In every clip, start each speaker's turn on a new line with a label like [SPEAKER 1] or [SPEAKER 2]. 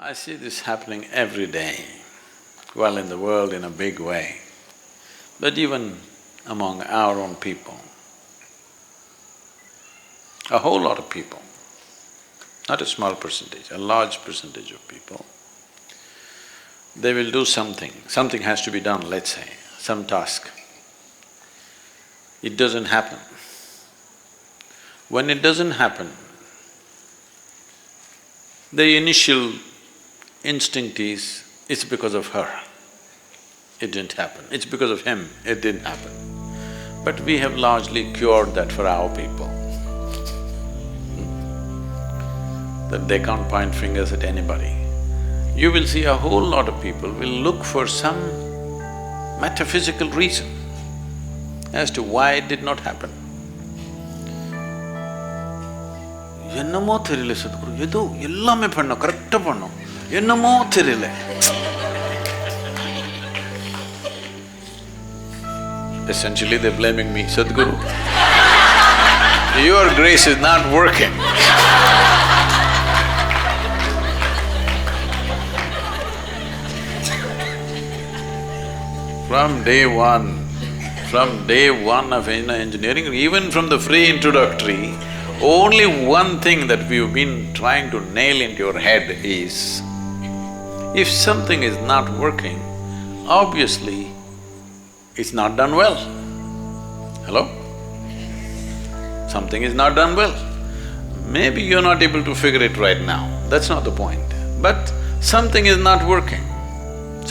[SPEAKER 1] I see this happening every day, well, in the world in a big way, but even among our own people. A whole lot of people, not a small percentage, a large percentage of people, they will do something has to be done, let's say, some task. It doesn't happen. When it doesn't happen, the initial instinct is, it's because of her, it didn't happen. It's because of him, it didn't happen. But we have largely cured that for our people, that they can't point fingers at anybody. You will see a whole lot of people will look for some metaphysical reason as to why it did not happen. என்னமோ தெரியல சத்குரு, ஏதோ எல்லாமே பண்ணோம், கரெக்டா பண்ணோம், என்னமோ தெரியல. Essentially they're blaming me, Sadhguru. Your grace is not working. From day one of engineering, even from the free introductory, only one thing that we've been trying to nail into your head is, if something is not working, obviously it's not done well. Hello? Something is not done well. Maybe you're not able to figure it right now, that's not the point. But something is not working.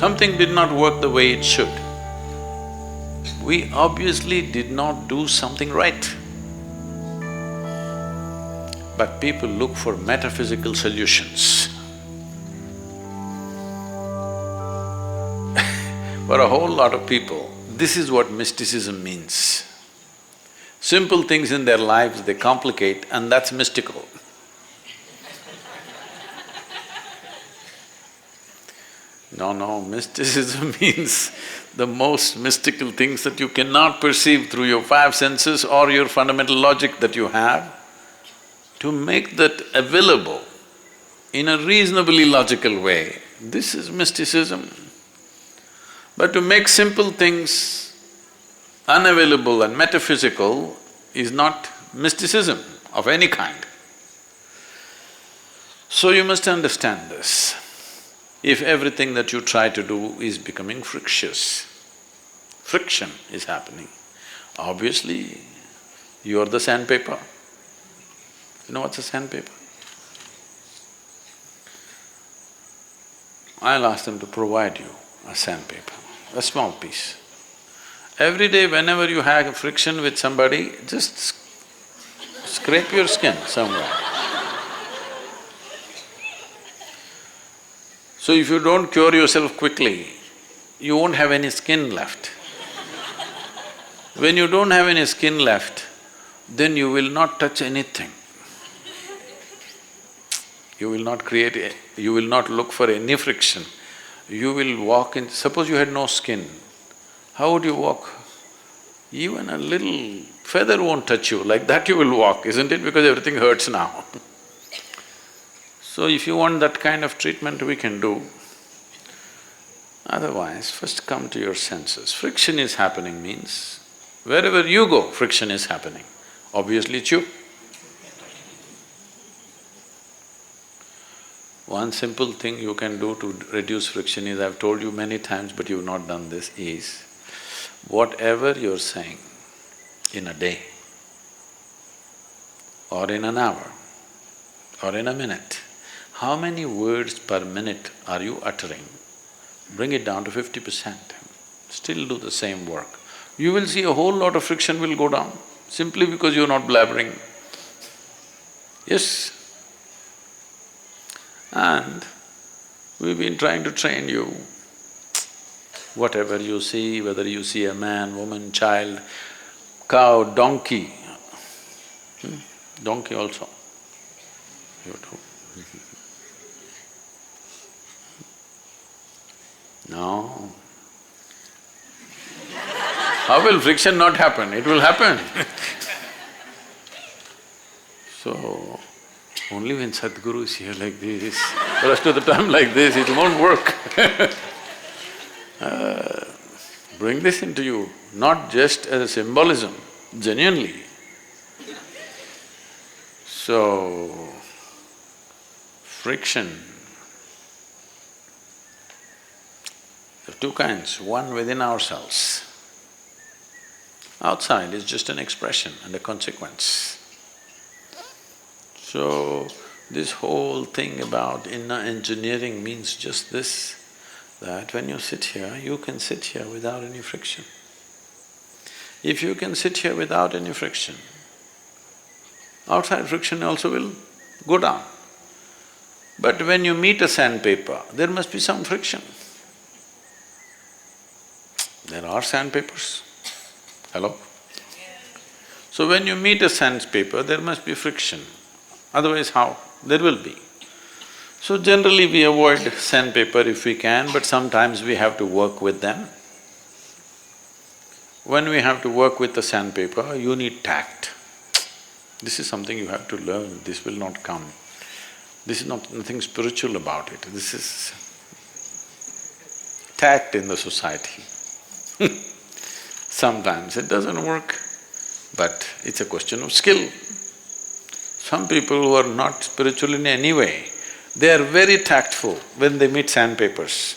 [SPEAKER 1] Something did not work the way it should. We obviously did not do something right. But people look for metaphysical solutions. For a whole lot of people, this is what mysticism means. Simple things in their lives they complicate, and that's mystical. No, mysticism means the most mystical things that you cannot perceive through your five senses or your fundamental logic that you have. To make that available in a reasonably logical way, this is mysticism. But to make simple things unavailable and metaphysical is not mysticism of any kind. So you must understand this. If everything that you try to do is becoming frictious, friction is happening, obviously you are the sandpaper. You know what's a sandpaper? I'll ask them to provide you a sandpaper, a small piece. Every day whenever you have friction with somebody, just scrape your skin somewhere. So if you don't cure yourself quickly, you won't have any skin left. When you don't have any skin left, then you will not touch anything. You will not you will not look for any friction. You will walk in… Suppose you had no skin, how would you walk? Even a little feather won't touch you, like that you will walk, isn't it? Because everything hurts now. So if you want that kind of treatment, we can do. Otherwise, first come to your senses. Friction is happening means, wherever you go, friction is happening. Obviously it's you. One simple thing you can do to reduce friction is, I've told you many times but you've not done this, is whatever you're saying in a day or in an hour or in a minute, how many words per minute are you uttering? Bring it down to 50%, still do the same work. You will see a whole lot of friction will go down, simply because you're not blabbering. Yes. And we've been trying to train you. Whatever you see, whether you see a man, woman, child, cow, donkey, donkey also, you do. No. How will friction not happen? It will happen. So, Only when Sadhguru is here like this, the rest of the time like this, it won't work. Bring this into you, not just as a symbolism, genuinely. So, friction, there are two kinds, one within ourselves. Outside is just an expression and a consequence. So, this whole thing about inner engineering means just this, that when you sit here, you can sit here without any friction. If you can sit here without any friction, outside friction also will go down. But when you meet a sandpaper, there must be some friction. There are sandpapers. Hello? So when you meet a sandpaper, there must be friction. Otherwise how? There will be. So generally we avoid sandpaper if we can, but sometimes we have to work with them. When we have to work with the sandpaper, you need tact. This is something you have to learn, this will not come. This is nothing spiritual about it, this is tact in the society. Sometimes it doesn't work, but it's a question of skill. Some people who are not spiritual in any way, they are very tactful when they meet sandpapers.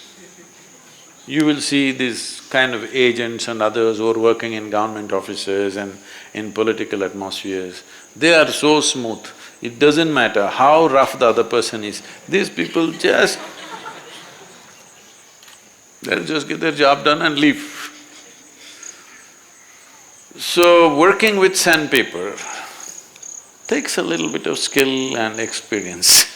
[SPEAKER 1] You will see these kind of agents and others who are working in government offices and in political atmospheres, they are so smooth. It doesn't matter how rough the other person is, these people just… they'll just get their job done and leave. So, working with sandpaper takes a little bit of skill and experience.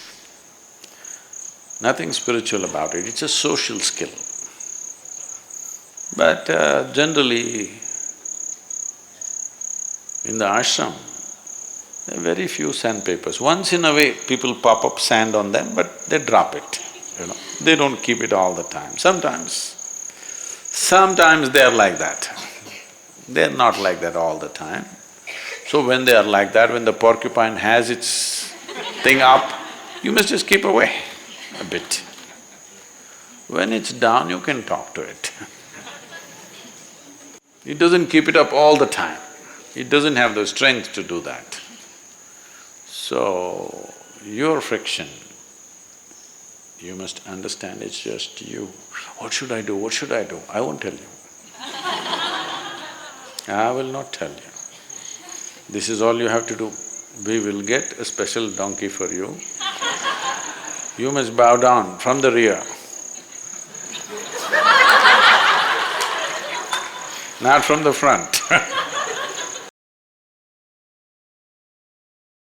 [SPEAKER 1] Nothing spiritual about it, it's a social skill. But generally, in the ashram, there are very few sandpapers. Once in a way, people pop up sand on them, but they drop it, you know. They don't keep it all the time. Sometimes they are like that. They're not like that all the time. So when they are like that, when the porcupine has its thing up, you must just keep away a bit. When it's down, you can talk to it. It doesn't keep it up all the time. It doesn't have the strength to do that. So, your friction, you must understand it's just you. What should I do? What should I do? I won't tell you. I will not tell you. This is all you have to do. We will get a special donkey for you. You must bow down from the rear. Not from the front